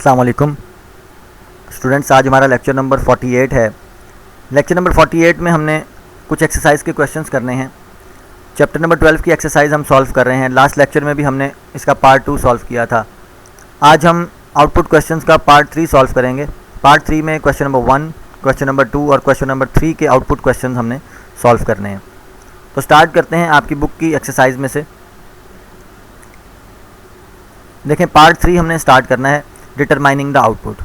अस्सलाम वालेकुम स्टूडेंट्स, आज हमारा लेक्चर नंबर 48 है। लेक्चर नंबर 48 में हमने कुछ एक्सरसाइज के क्वेश्चंस करने हैं। चैप्टर नंबर 12 की एक्सरसाइज हम सॉल्व कर रहे हैं। लास्ट लेक्चर में भी हमने इसका पार्ट 2 सॉल्व किया था। आज हम आउटपुट क्वेश्चंस का पार्ट 3 सॉल्व करेंगे। पार्ट 3 में क्वेश्चन नंबर 1, क्वेश्चन नंबर 2 और क्वेश्चन नंबर 3 के आउटपुट क्वेश्चन हमने सॉल्व करने हैं। तो स्टार्ट करते हैं आपकी बुक की एक्सरसाइज में से। देखें, पार्ट 3 हमने स्टार्ट करना है, डिटरमाइनिंग द आउटपुट।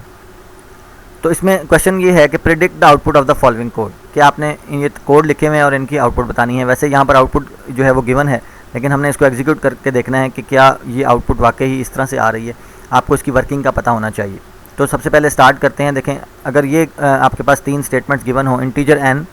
तो इसमें क्वेश्चन ये है कि predict the output of the following code, कि आपने ये कोड लिखे हुए हैं और इनकी आउटपुट बतानी है। वैसे यहाँ पर आउटपुट जो है वो गिवन है, लेकिन हमने इसको एग्जीक्यूट करके देखना है कि क्या ये आउटपुट वाकई ही इस तरह से आ रही है। आपको इसकी वर्किंग का पता होना चाहिए। तो सबसे पहले स्टार्ट करते हैं। देखें, अगर ये आपके पास 3 स्टेटमेंट्स गिवन हो, इंटीजर n,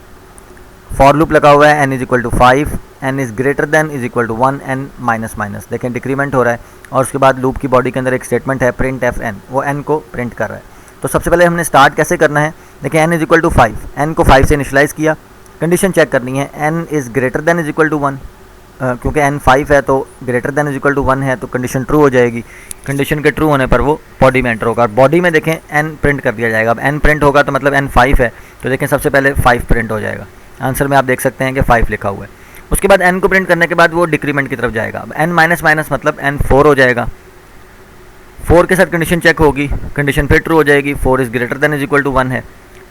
फॉर लूप लगा हुआ है n = 5, n is greater then = 1, n minus. देखें, डिक्रीमेंट हो रहा है और उसके बाद लूप की बॉडी के अंदर एक स्टेटमेंट है प्रिंट एफ n, वो n को प्रिंट कर रहा है। तो सबसे पहले हमने स्टार्ट कैसे करना है। देखिए, n = 5, n को 5 से इनिशलाइज किया। कंडीशन चेक करनी है, n इज़ ग्रेटर दैन = 1, क्योंकि n 5 है तो ग्रेटर दैन = 1 है, तो कंडीशन ट्रू हो जाएगी। कंडीशन के ट्रू होने पर वो बॉडी में एंटर होगा। बॉडी में देखें n प्रिंट कर दिया जाएगा। अब n प्रिंट होगा तो मतलब n 5 है, तो देखें सबसे पहले 5 प्रिंट हो जाएगा। आंसर में आप देख सकते हैं कि 5 लिखा हुआ है। उसके बाद n को प्रिंट करने के बाद वो डिक्रीमेंट की तरफ जाएगा। अब n माइनस मतलब n 4 हो जाएगा। 4 के साथ कंडीशन चेक होगी, कंडीशन फिर ट्रू हो जाएगी। 4 इज़ ग्रेटर दैन = 1 है,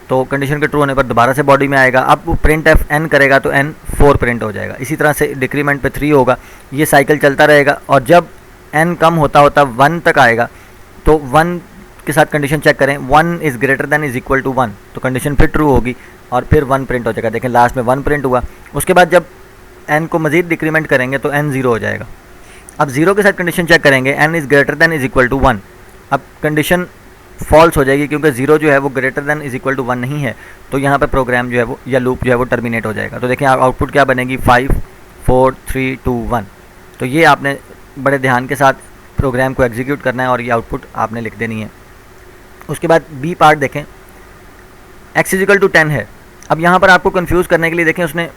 तो कंडीशन के ट्रू होने पर दोबारा से बॉडी में आएगा। अब वो प्रिंट एफ n करेगा तो n 4 प्रिंट हो जाएगा। इसी तरह से डिक्रीमेंट पे 3 होगा। ये साइकिल चलता रहेगा और जब n कम होता 1 तक आएगा तो 1 के साथ कंडीशन चेक करें, 1 इज़ ग्रेटर दैन = 1, तो कंडीशन फिर ट्रू होगी और फिर 1 प्रिंट हो जाएगा। देखें, लास्ट में 1 प्रिंट हुआ। उसके बाद जब n को मज़ीद डिक्रीमेंट करेंगे तो n 0 हो जाएगा। अब 0 के साथ कंडीशन चेक करेंगे, n इज़ ग्रेटर दैन = 1। अब कंडीशन फॉल्स हो जाएगी क्योंकि 0 जो है वो ग्रेटर दैन = 1 नहीं है, तो यहाँ पर प्रोग्राम जो है वो या लूप जो है वो टर्मिनेट हो जाएगा। तो देखें आउटपुट क्या बनेगी, 5 4 3 2 1। तो ये आपने बड़े ध्यान के साथ प्रोग्राम को एग्जीक्यूट करना है और ये आउटपुट आपने लिख देनी है। उसके बाद बी पार्ट देखें, x = 10 है। अब यहाँ पर आपको कंफ्यूज करने के लिए देखें, उसने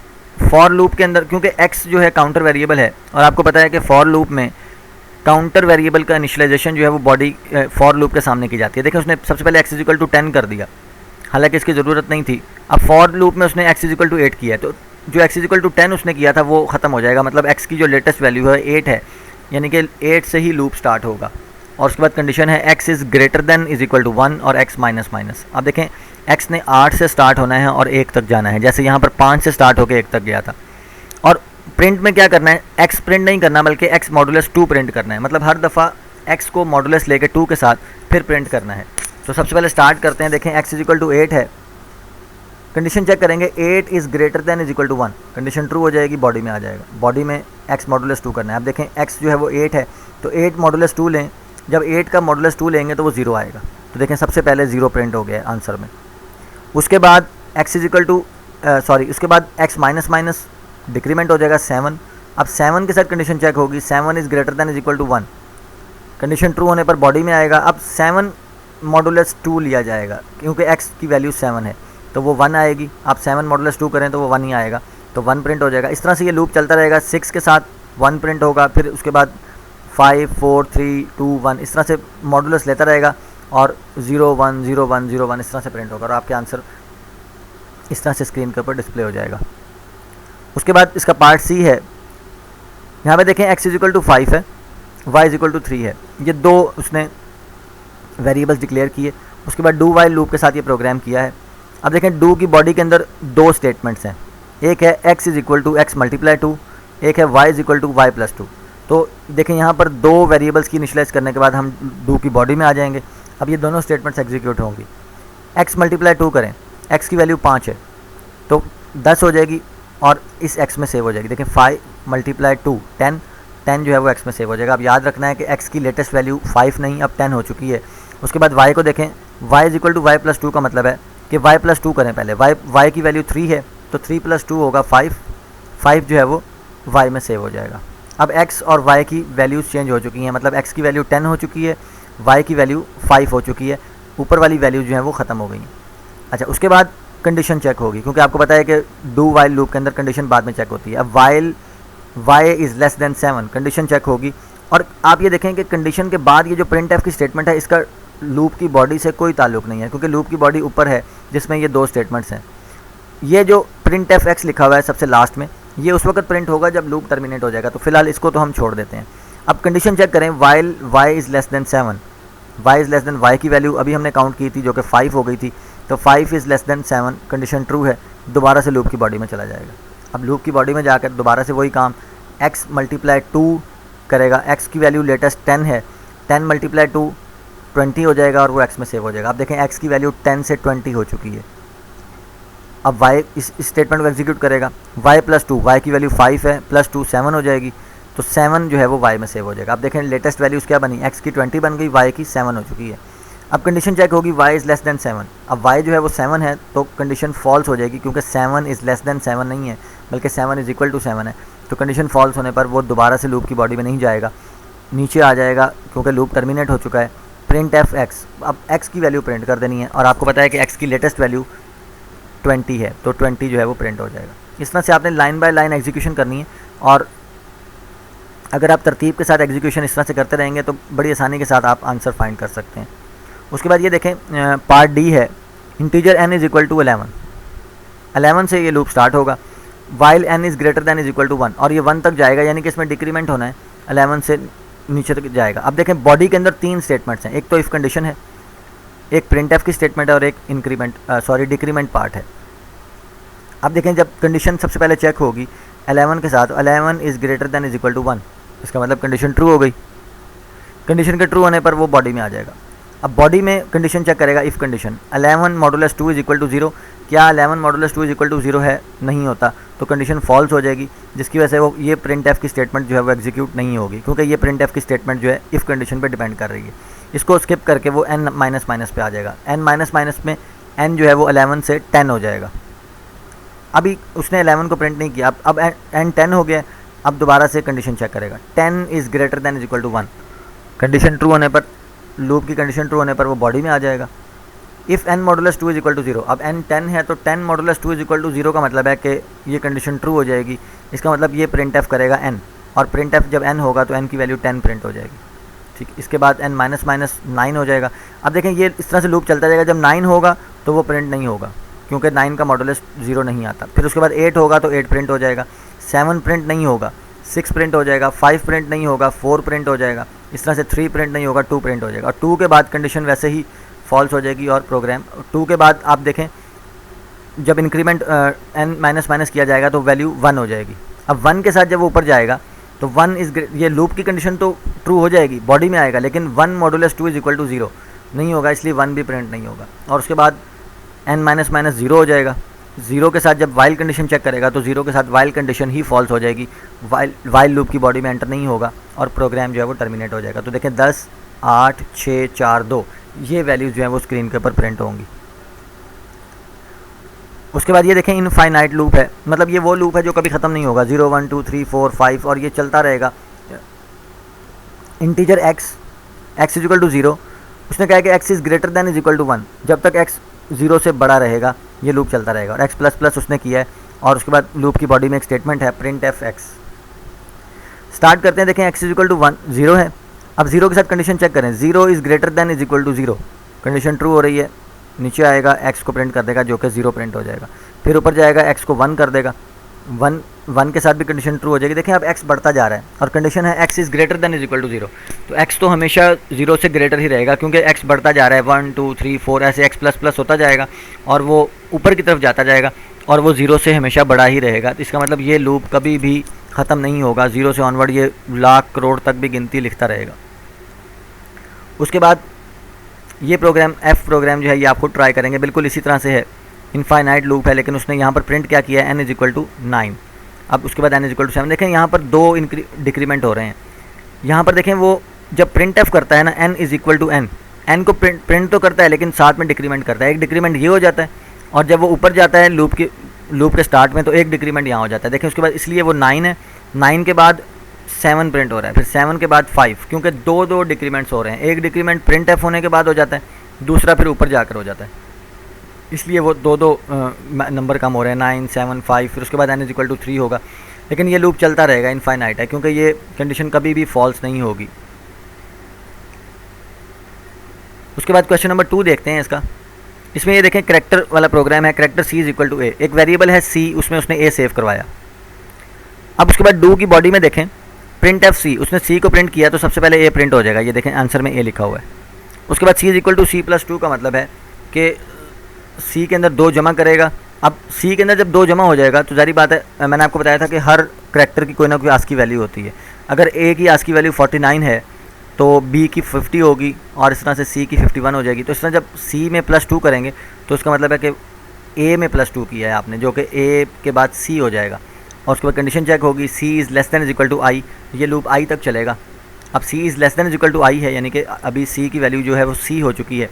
फॉर लूप के अंदर, क्योंकि x जो है काउंटर वेरिएबल है और आपको पता है कि फॉर लूप में काउंटर वेरिएबल का इनिशियलाइजेशन जो है वो बॉडी फॉर लूप के सामने की जाती है। देखिए, उसने सबसे पहले x = 10 कर दिया, हालांकि इसकी ज़रूरत नहीं थी। अब फॉर लूप में उसने x = 8 किया है, तो जो x = 10 उसने किया था वो ख़त्म हो जाएगा। मतलब x की जो लेटेस्ट वैल्यू है 8 है, यानी कि 8 से ही लूप स्टार्ट होगा। और उसके बाद कंडीशन है x इज़ ग्रेटर दैन = 1 और x माइनस। अब देखें, x ने 8 से स्टार्ट होना है और 1 तक जाना है, जैसे यहाँ पर 5 से स्टार्ट होकर 1 तक गया था। और प्रिंट में क्या करना है, x प्रिंट नहीं करना बल्कि x मॉडुलस 2 प्रिंट करना है। मतलब हर दफ़ा x को मॉडुलस लेके 2 के साथ फिर प्रिंट करना है। तो सबसे पहले स्टार्ट करते हैं। देखें, x = 8 है, कंडीशन चेक करेंगे, 8 is greater then = 1, condition true हो जाएगी, बॉडी में आ जाएगा। बॉडी में x मॉडुलस 2 करना है। अब देखें, x जो है वो 8 है, तो 8 मॉडुलस 2 लें। जब 8 का मॉडुलस 2 लेंगे तो वो 0 आएगा। तो देखें, सबसे पहले 0 प्रिंट हो गया है आंसर में। उसके बाद उसके बाद x माइनस डिक्रीमेंट हो जाएगा 7। अब 7 के साथ कंडीशन चेक होगी, 7 is greater then = 1, condition true होने पर बॉडी में आएगा। अब 7 मॉडुलस 2 लिया जाएगा, क्योंकि x की वैल्यू 7 है तो वो 1 आएगी। आप 7 मॉडुलस 2 करें तो वो 1 ही आएगा, तो 1 प्रिंट हो जाएगा। इस तरह से ये लूप चलता रहेगा। 6 के साथ 1 प्रिंट होगा, फिर उसके बाद 5 4 3 2 1, इस तरह से मॉडुलस लेता रहेगा और 0 1 0 1 0 1 इस तरह से प्रिंट होगा और आपके आंसर इस तरह से स्क्रीन के ऊपर डिस्प्ले हो जाएगा। उसके बाद इसका पार्ट सी है। यहाँ पे देखें, x = 5 है, y = 3 है। ये 2 उसने वेरिएबल्स डिक्लेयर किए। उसके बाद डू वाइल लूप के साथ ये प्रोग्राम किया है। अब देखें, डू की बॉडी के अंदर 2 स्टेटमेंट्स हैं। एक है x = x × 2, एक है y = y + 2। तो देखें, यहाँ पर 2 वेरिएबल्स की इनिशियलाइज करने के बाद हम डू की बॉडी में आ जाएंगे। अब ये दोनों स्टेटमेंट्स एग्जीक्यूट होंगी। x × 2 करें, x की वैल्यू 5 है तो 10 हो जाएगी और इस x में सेव हो जाएगी। देखें, 5 × 2 10 जो है वो x में सेव हो जाएगा। अब याद रखना है कि x की लेटेस्ट वैल्यू 5 नहीं, अब 10 हो चुकी है। उसके बाद y को देखें, y = y + 2 का मतलब है कि y + 2 करें पहले। y की वैल्यू 3 है तो 3 + 2 होगा 5 जो है वो y में सेव हो जाएगा। अब x और y की वैल्यूज़ चेंज हो चुकी हैं, मतलब x की वैल्यू 10 हो चुकी है, y की वैल्यू 5 हो चुकी है। ऊपर वाली वैल्यू जो है वो ख़त्म हो गई हैं। अच्छा, उसके बाद कंडीशन चेक होगी, क्योंकि आपको पता है कि डू वाइल लूप के अंदर कंडीशन बाद में चेक होती है। अब while y is less than 7 condition check होगी और आप ये देखें कि कंडीशन के बाद ये जो प्रिंट एफ की स्टेटमेंट है इसका लूप की बॉडी से कोई ताल्लुक नहीं है, क्योंकि लूप की बॉडी ऊपर है जिसमें ये दो स्टेटमेंट्स हैं। ये जो प्रिंट एफ एक्स लिखा हुआ है सबसे लास्ट में, ये उस वक्त प्रिंट होगा जब लूप टर्मिनेट हो जाएगा, तो फिलहाल इसको तो हम छोड़ देते हैं। अब कंडीशन चेक करें, while y is less than 7, y is less then y की वैल्यू अभी हमने काउंट की थी जो कि 5 हो गई थी, तो 5 is less than 7 condition true है, दोबारा से लूप की बॉडी में चला जाएगा। अब लूप की बॉडी में जाकर दोबारा से वही काम, x मल्टीप्लाई 2 करेगा, x की वैल्यू लेटेस्ट 10 है, 10 मल्टीप्लाई 2 20 हो जाएगा और वो x में सेव हो जाएगा। अब देखें x की वैल्यू 10 से 20 हो चुकी है। अब y इस स्टेटमेंट को एग्जीक्यूट करेगा, y प्लस 2, y की वैल्यू 5 है, प्लस 2 7 हो जाएगी, तो 7 जो है वो y में सेव हो जाएगा। अब देखें लेटेस्ट वैल्यूज़ क्या बनी, x की 20 बन गई, y की 7 हो चुकी है। अब कंडीशन चेक होगी, y इज़ लेस देन 7, अब y जो है वो 7 है तो कंडीशन फॉल्स हो जाएगी, क्योंकि 7 इज़ लेस देन 7 नहीं है, बल्कि 7 इज़ इक्वल टू 7 है। तो कंडीशन फॉल्स होने पर वो दोबारा से लूप की बॉडी में नहीं जाएगा, नीचे आ जाएगा, क्योंकि लूप टर्मिनेट हो चुका है। प्रिंट एफ एक्स, अब x की वैल्यू प्रिंट कर देनी है, और आपको पता है कि x की लेटेस्ट वैल्यू 20 है, तो 20 जो है वो प्रिंट हो जाएगा। इस तरह से आपने लाइन बाय लाइन एग्जीक्यूशन करनी है, और अगर आप तरतीब के साथ एग्जीक्यूशन इस तरह से करते रहेंगे तो बड़ी आसानी के साथ आप आंसर फाइंड कर सकते हैं। उसके बाद ये देखें, पार्ट डी है, integer n is equal to 11 से ये लूप स्टार्ट होगा, while n is greater than is equal to 1, और ये 1 तक जाएगा, यानी कि इसमें डिक्रीमेंट होना है, 11 से नीचे तक जाएगा। अब देखें बॉडी के अंदर 3 स्टेटमेंट्स हैं, एक तो इफ़ कंडीशन है, एक प्रिंट एफ की स्टेटमेंट है, और एक डिक्रीमेंट पार्ट है। अब देखें जब कंडीशन सबसे पहले चेक होगी 11 के साथ, 11 is greater than is equal to 1, इसका मतलब कंडीशन ट्रू हो गई। कंडीशन के ट्रू होने पर वो बॉडी में आ जाएगा। अब बॉडी में कंडीशन चेक करेगा, if condition 11 modulus 2 is equal to 0, क्या 11 मॉडुलस 2 इज़ इक्वल टू 0 है, नहीं होता, तो कंडीशन फॉल्स हो जाएगी, जिसकी वजह से वो ये प्रिंट एफ की स्टेटमेंट जो है वो एग्जीक्यूट नहीं होगी, क्योंकि ये प्रिंट एफ की स्टेटमेंट जो है इफ़ कंडीशन पे डिपेंड कर रही है। इसको स्किप करके वो n माइनस माइनस पे आ जाएगा, n माइनस माइनस में n जो है वो 11 से 10 हो जाएगा। अभी उसने 11 को प्रिंट नहीं किया, अब n 10 हो गया। अब दोबारा से कंडीशन चेक करेगा, 10 is greater than is equal to 1, condition true होने पर, लूप की कंडीशन ट्रू होने पर वो बॉडी में आ जाएगा। If n modulus 2 is equal to 0, अब n 10 है तो 10 मॉडुलस 2 इज इक्वल टू 0 का मतलब है कि ये कंडीशन ट्रू हो जाएगी, इसका मतलब ये प्रिंट एफ करेगा n, और प्रिंट एफ जब n होगा तो n की वैल्यू 10 प्रिंट हो जाएगी। ठीक, इसके बाद n माइनस माइनस 9 हो जाएगा। अब देखें ये इस तरह से लूप चलता जाएगा, जब 9 होगा तो वो प्रिंट नहीं होगा, क्योंकि 9 का मॉडुलस 0 नहीं आता। फिर उसके बाद 8 होगा तो 8 प्रिंट हो जाएगा, 7 प्रिंट नहीं होगा, 6 प्रिंट हो जाएगा, 5 प्रिंट नहीं होगा, 4 प्रिंट हो जाएगा, इस तरह से 3 प्रिंट नहीं होगा, 2 प्रिंट हो जाएगा, और 2 के बाद कंडीशन वैसे ही फॉल्स हो जाएगी, और प्रोग्राम 2 के बाद आप देखें जब इंक्रीमेंट n माइनस माइनस किया जाएगा तो वैल्यू 1 हो जाएगी। अब 1 के साथ जब वो ऊपर जाएगा तो 1 इज़, ये लूप की कंडीशन तो ट्रू हो जाएगी, बॉडी में आएगा, लेकिन 1 मॉडुलस 2 इज़ इक्वल टू 0 नहीं होगा, इसलिए 1 भी प्रिंट नहीं होगा। और उसके बाद n माइनस माइनस 0 हो जाएगा। 0 के साथ जब वाइल कंडीशन चेक करेगा तो 0 के साथ वाइल कंडीशन ही फॉल्स हो जाएगी, वाइल लूप की बॉडी में एंटर नहीं होगा, और प्रोग्राम जो है वो टर्मिनेट हो जाएगा। तो देखें 10, 8, 6, 4, 2 ये वैल्यूज़ जो है वो स्क्रीन के ऊपर प्रिंट होंगी। उसके बाद ये देखें इनफाइनाइट लूप है, मतलब ये वो लूप है जो कभी ख़त्म नहीं होगा, 0, 1, 2, 3, 4, 5 और ये चलता रहेगा। Integer x is equal to 0, उसने कहा कि x is greater than is equal to 1, जब तक x 0 से बड़ा रहेगा ये लूप चलता रहेगा। और x प्लस प्लस उसने किया है, और उसके बाद लूप की बॉडी में एक स्टेटमेंट है प्रिंट एफ x। स्टार्ट करते हैं, देखें x इज इक्वल टू 0 है। अब 0 के साथ कंडीशन चेक करें, 0 is greater than is equal to 0, condition true हो रही है, नीचे आएगा x को प्रिंट कर देगा जो कि 0 प्रिंट हो जाएगा। फिर ऊपर जाएगा x को 1 कर देगा, 1 के साथ भी कंडीशन ट्रू हो जाएगी। देखें अब x बढ़ता जा रहा है और कंडीशन है x is greater than is equal to 0, तो x तो हमेशा 0 से ग्रेटर ही रहेगा, क्योंकि x बढ़ता जा रहा है, 1, 2, 3, 4 ऐसे x प्लस प्लस होता जाएगा और वो ऊपर की तरफ जाता जाएगा, और वो 0 से हमेशा बड़ा ही रहेगा। तो इसका मतलब ये लूप कभी भी ख़त्म नहीं होगा, 0 से ऑनवर्ड ये लाख करोड़ तक भी गिनती लिखता रहेगा। उसके बाद ये प्रोग्राम f प्रोग्राम जो है ये आपको ट्राई करेंगे, बिल्कुल इसी तरह से है, इनफाइनाइट लूप है, लेकिन उसने यहाँ पर प्रिंट क्या किया है, n इज इक्वल टू 9। अब उसके बाद n इज इक्वल टू 7। देखें यहाँ पर 2 डिक्रीमेंट हो रहे हैं। यहाँ पर देखें वो जब प्रिंट f करता है ना, n is equal to n को प्रिंट तो करता है लेकिन साथ में डिक्रीमेंट करता है। एक डिक्रीमेंट ये हो जाता है, और जब वो ऊपर जाता है लूप के स्टार्ट में तो एक डिक्रीमेंट यहाँ हो जाता है। देखें उसके बाद इसलिए वो 9 है, 9 के बाद 7 प्रिंट हो रहा है, फिर 7 के बाद 5, क्योंकि दो डिक्रीमेंट्स हो रहे हैं। एक डिक्रीमेंट प्रिंट एफ होने के बाद हो जाता है, दूसरा फिर ऊपर जाकर हो जाता है, इसलिए वो दो नंबर कम हो रहे हैं, 9, 7, 5, फिर उसके बाद n इज इक्वल टू 3 होगा। लेकिन ये लूप चलता रहेगा, इनफाइनाइट है, क्योंकि ये कंडीशन कभी भी फॉल्स नहीं होगी। उसके बाद क्वेश्चन नंबर 2 देखते हैं इसका। इसमें ये देखें करैक्टर वाला प्रोग्राम है, character C is equal to A, एक वेरिएबल है सी, उसमें उसने ए सेव करवाया। अब उसके बाद डू की बॉडी में देखें प्रिंट एफ सी, उसने सी को प्रिंट किया तो सबसे पहले ए प्रिंट हो जाएगा, ये देखें आंसर में ए लिखा हुआ है। उसके बाद C is equal to C plus 2 का मतलब है कि सी के अंदर 2 जमा करेगा। अब सी के अंदर जब 2 जमा हो जाएगा तो जारी बात है, मैंने आपको बताया था कि हर करैक्टर की कोई ना कोई आस्की वैल्यू होती है। अगर ए की आस्की वैल्यू 49 है तो बी की 50 होगी और इस तरह से सी की 51 हो जाएगी। तो इस तरह जब सी में +2 करेंगे तो इसका मतलब है कि ए में +2 किया है आपने, जो कि ए के बाद सी हो जाएगा। और उसके बाद कंडीशन चेक होगी C is less than is equal to I, ये लूप आई तक चलेगा। अब C is less than is equal to I है, यानी कि अभी सी की वैल्यू जो है वो सी हो चुकी है।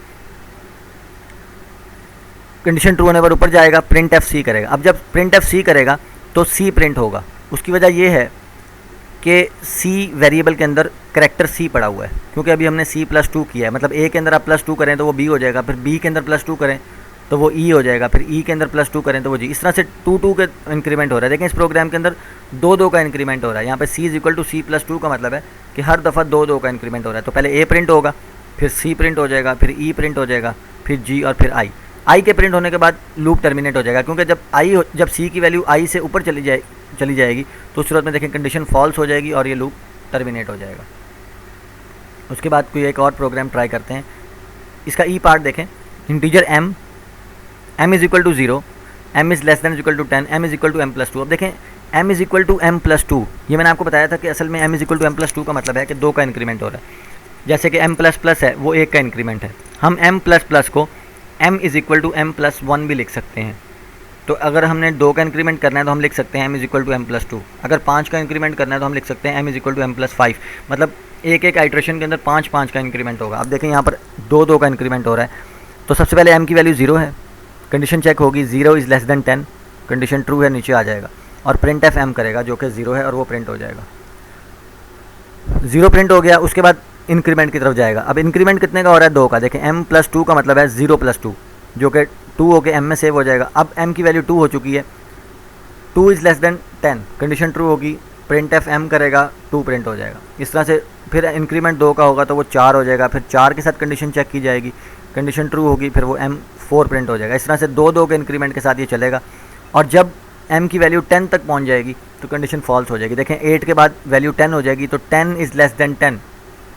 कंडीशन ट्रू होने पर ऊपर जाएगा, प्रिंट एफ सी करेगा। अब जब प्रिंट एफ सी करेगा तो सी प्रिंट होगा। उसकी वजह ये है कि सी वेरिएबल के अंदर करैक्टर सी पड़ा हुआ है, क्योंकि अभी हमने सी +2 किया है। मतलब ए के अंदर आप +2 करें तो वो बी हो जाएगा, फिर बी के अंदर +2 करें तो वो ई हो जाएगा, फिर ई के अंदर +2 करें तो वो जी। इस तरह से 2 के इंक्रीमेंट हो रहा है। देखें इस प्रोग्राम के अंदर 2 का इंक्रीमेंट हो रहा है। यहाँ पे सी इज इक्वल टू सी +2 का मतलब है कि हर दफ़ा 2 का इंक्रीमेंट हो रहा है। तो पहले ए प्रिंट होगा, फिर सी प्रिंट हो जाएगा, फिर ई प्रिंट हो जाएगा, फिर जी और फिर आई। आई के प्रिंट होने के बाद लूप टर्मिनेट हो जाएगा, क्योंकि जब सी की वैल्यू आई से ऊपर चली जाएगी तो उस सूरत में देखें कंडीशन फॉल्स हो जाएगी और ये लूप टर्मिनेट हो जाएगा। उसके बाद कोई एक और प्रोग्राम ट्राई करते हैं। इसका ई पार्ट देखें, integer m is equal to 0, m is less than is equal to 10, m is equal to m+2। अब देखें m is equal to m+2, ये मैंने आपको बताया था कि असल में m is equal to m+2 का मतलब है कि 2 का इंक्रीमेंट हो रहा है। जैसे कि m++ है वो 1 का इंक्रीमेंट है। हम m++ को m is equal to m+1 भी लिख सकते हैं। तो अगर हमने 2 का इंक्रीमेंट करना है तो हम लिख सकते हैं m is equal to m+2। अगर 5 का इंक्रीमेंट करना है तो हम लिख सकते हैं m is equal to m+5। मतलब एक आइट्रेशन के अंदर 5 का इंक्रीमेंट होगा। अब देखें यहाँ पर 2 का इंक्रीमेंट हो रहा है। तो सबसे पहले m की वैल्यू 0 है, कंडीशन चेक होगी 0 is less than 10, condition true है, नीचे आ जाएगा और प्रिंट एफ m करेगा जो कि 0 है और वो प्रिंट हो जाएगा। 0 प्रिंट हो गया, उसके बाद इंक्रीमेंट की तरफ जाएगा। अब इंक्रीमेंट कितने का हो रहा है? 2 का। देखें m+2 का मतलब है 0 + 2, जो कि 2 हो के m में सेव हो जाएगा। अब m की वैल्यू 2 हो चुकी है, 2 is less than 10, condition true होगी, प्रिंट एफ m करेगा, 2 प्रिंट हो जाएगा। इस तरह से फिर इंक्रीमेंट 2 का होगा तो वो 4 हो जाएगा, फिर 4 के साथ कंडीशन चेक की जाएगी, कंडीशन ट्रू होगी, फिर वो m4 प्रिंट हो जाएगा। इस तरह से 2 के इंक्रीमेंट के साथ ये चलेगा। और जब m की वैल्यू 10 तक पहुंच जाएगी तो कंडीशन फॉल्स हो जाएगी। देखें 8 के बाद वैल्यू 10 हो जाएगी, तो 10 is less than 10,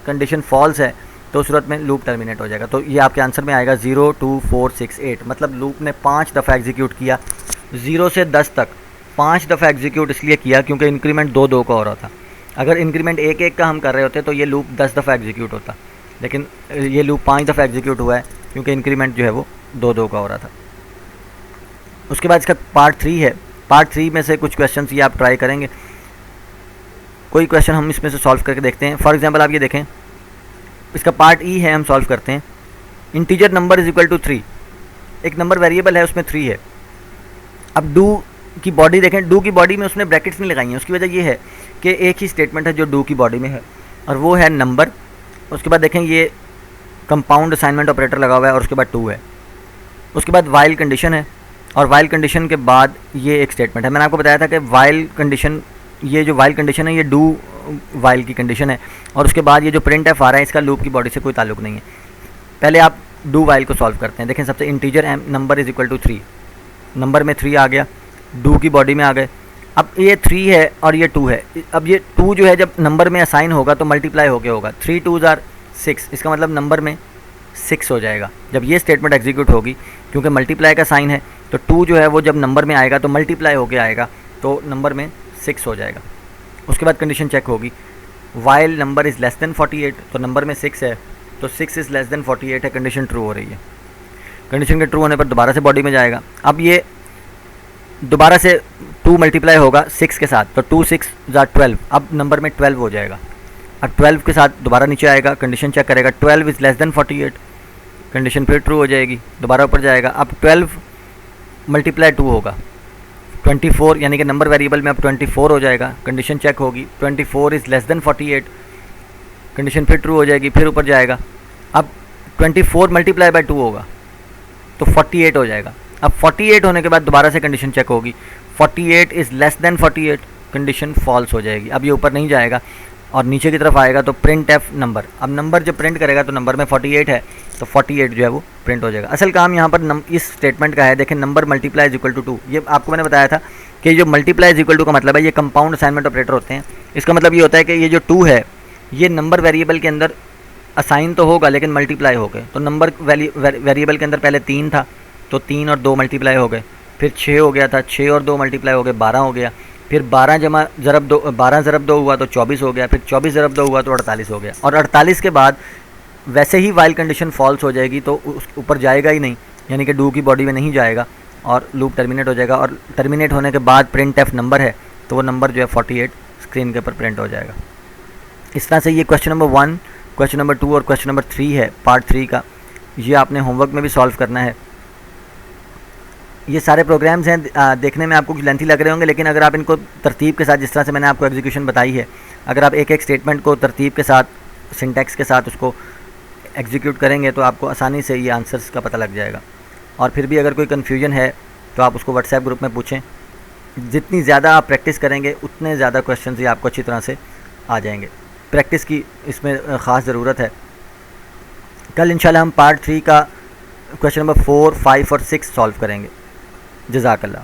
condition false है, तो उस सूरत में लूप टर्मिनेट हो जाएगा। तो ये आपके आंसर में आएगा 0 2 4 6 8। मतलब लूप ने 5 दफ़ा एग्जीक्यूट किया, 0 से 10 तक 5 दफ़ा एग्जीक्यूट इसलिए किया क्योंकि इंक्रीमेंट 2 का हो रहा था। अगर इंक्रीमेंट 1 का हम कर रहे होते तो ये लूप 10 दफ़ा एग्जीक्यूट होता, लेकिन ये लूप 5 दफ़ा एग्जीक्यूट हुआ है क्योंकि इंक्रीमेंट जो है वो 2 का हो रहा था। उसके बाद इसका पार्ट 3 है। पार्ट 3 में से कुछ क्वेश्चन ये आप ट्राई करेंगे। कोई क्वेश्चन हम इसमें से सॉल्व करके देखते हैं। फॉर एग्जांपल आप ये देखें, इसका पार्ट ई है, हम सॉल्व करते हैं। Integer number is equal to 3, एक नंबर वेरिएबल है उसमें 3 है। अब डू की बॉडी देखें, डू की बॉडी में उसने ब्रैकेट्स नहीं लगाई हैं। उसकी वजह ये है कि एक ही स्टेटमेंट है जो डू की बॉडी में है और वो है नंबर। उसके बाद देखें ये कंपाउंड असाइनमेंट ऑपरेटर लगा हुआ है और उसके बाद 2 है। उसके बाद वाइल कंडीशन है और वाइल कंडीशन के बाद ये एक स्टेटमेंट है। मैंने आपको बताया था कि वाइल कंडीशन, ये जो वाइल कंडीशन है ये डू वाइल की कंडीशन है और उसके बाद ये जो प्रिंट एफ आ रहा है इसका लूप की बॉडी से कोई ताल्लुक नहीं है। पहले आप डू वाइल को सॉल्व करते हैं। देखें सबसे integer number is equal to 3, number में 3 आ गया, डू की बॉडी में आ गए। अब ये 3 है और ये 2 है। अब ये 2 जो है जब नंबर में असाइन होगा तो मल्टीप्लाई होके होगा, 3 2s are 6, इसका मतलब नंबर में 6 हो जाएगा जब ये स्टेटमेंट एग्जीक्यूट होगी। क्योंकि मल्टीप्लाई का साइन है तो 2 जो है वो जब नंबर में आएगा तो मल्टीप्लाई होके आएगा, तो नंबर में 6 हो जाएगा। उसके बाद कंडीशन चेक होगी, while number is less than 48, तो नंबर में 6 है तो 6 इज़ लेस दैन 48 है, कंडीशन ट्रू हो रही है। कंडीशन के ट्रू होने पर दोबारा से बॉडी में जाएगा। अब ये दोबारा से 2 मल्टीप्लाई होगा 6 के साथ, तो 2 6 जार 12, अब नंबर में 12 हो जाएगा। अब 12 के साथ दोबारा नीचे आएगा, कंडीशन चेक करेगा, 12 इज़ लेस दैन 48, कंडीशन फिर ट्रू हो जाएगी, दोबारा ऊपर जाएगा। अब 12 मल्टीप्लाई 2 होगा 24, यानी कि नंबर वेरिएबल में अब 24 हो जाएगा, कंडीशन चेक होगी, 24 इज़ लेस दैन 48, कंडीशन फिर ट्रू हो जाएगी, फिर ऊपर जाएगा। अब 24 मल्टीप्लाई बाय 2 होगा तो 48 हो जाएगा। अब 48 होने के बाद दोबारा से कंडीशन चेक होगी, 48 is less than 48, condition false हो जाएगी। अब ये ऊपर नहीं जाएगा, और नीचे की तरफ आएगा तो प्रिंट एफ नंबर। अब नंबर जब प्रिंट करेगा तो नंबर में 48 है तो 48 जो है वो प्रिंट हो जाएगा। असल काम यहाँ पर इस स्टेटमेंट का है, देखें number multiply is equal to 2। ये आपको मैंने बताया था कि जो मल्टीप्लाई इज इक्वल टू का मतलब है ये कंपाउंड असाइनमेंट ऑपरेटर होते हैं। इसका मतलब ये होता है कि ये जो 2 है ये नंबर वेरिएबल के अंदर असाइन तो होगा लेकिन मल्टीप्लाई हो गए। तो नंबर वेरिएबल के अंदर पहले 3 था तो 3 और 2 मल्टीप्लाई हो गए, फिर 6 हो गया था, 6 और 2 मल्टीप्लाई हो गए 12 हो गया, फिर 12 ज़रब 2 हुआ तो 24 हो गया, फिर 24 ज़रब 2 हुआ तो 48 हो गया। और 48 के बाद वैसे ही वाइल कंडीशन फॉल्स हो जाएगी तो उस ऊपर जाएगा ही नहीं, यानी कि डू की बॉडी में नहीं जाएगा और लूप टर्मिनेट हो जाएगा। और टर्मिनेट होने के बाद प्रिंट एफ नंबर है तो वो नंबर जो है 48 स्क्रीन के ऊपर प्रिंट हो जाएगा। इस तरह से ये क्वेश्चन नंबर 1, क्वेश्चन नंबर 2 और क्वेश्चन नंबर 3 है पार्ट 3 का, ये आपने होमवर्क में भी सॉल्व करना है। ये सारे प्रोग्राम्स हैं, देखने में आपको लेंथी लग रहे होंगे लेकिन अगर आप इनको तरतीब के साथ, जिस तरह से मैंने आपको एग्जीक्यूशन बताई है, अगर आप एक एक स्टेटमेंट को तरतीब के साथ, सिंटैक्स के साथ उसको एग्जीक्यूट करेंगे तो आपको आसानी से ये आंसर्स का पता लग जाएगा। और फिर भी अगर कोई कन्फ्यूजन है तो आप उसको व्हाट्सएप ग्रुप में पूछें। जितनी ज़्यादा आप प्रैक्टिस करेंगे उतने ज़्यादा क्वेश्चन ये आपको अच्छी तरह से आ जाएंगे। प्रैक्टिस की इसमें ख़ास ज़रूरत है। कल इंशाल्लाह हम पार्ट 3 का क्वेश्चन नंबर 4, 5 और 6 सॉल्व करेंगे। जज़ाकल्लाह।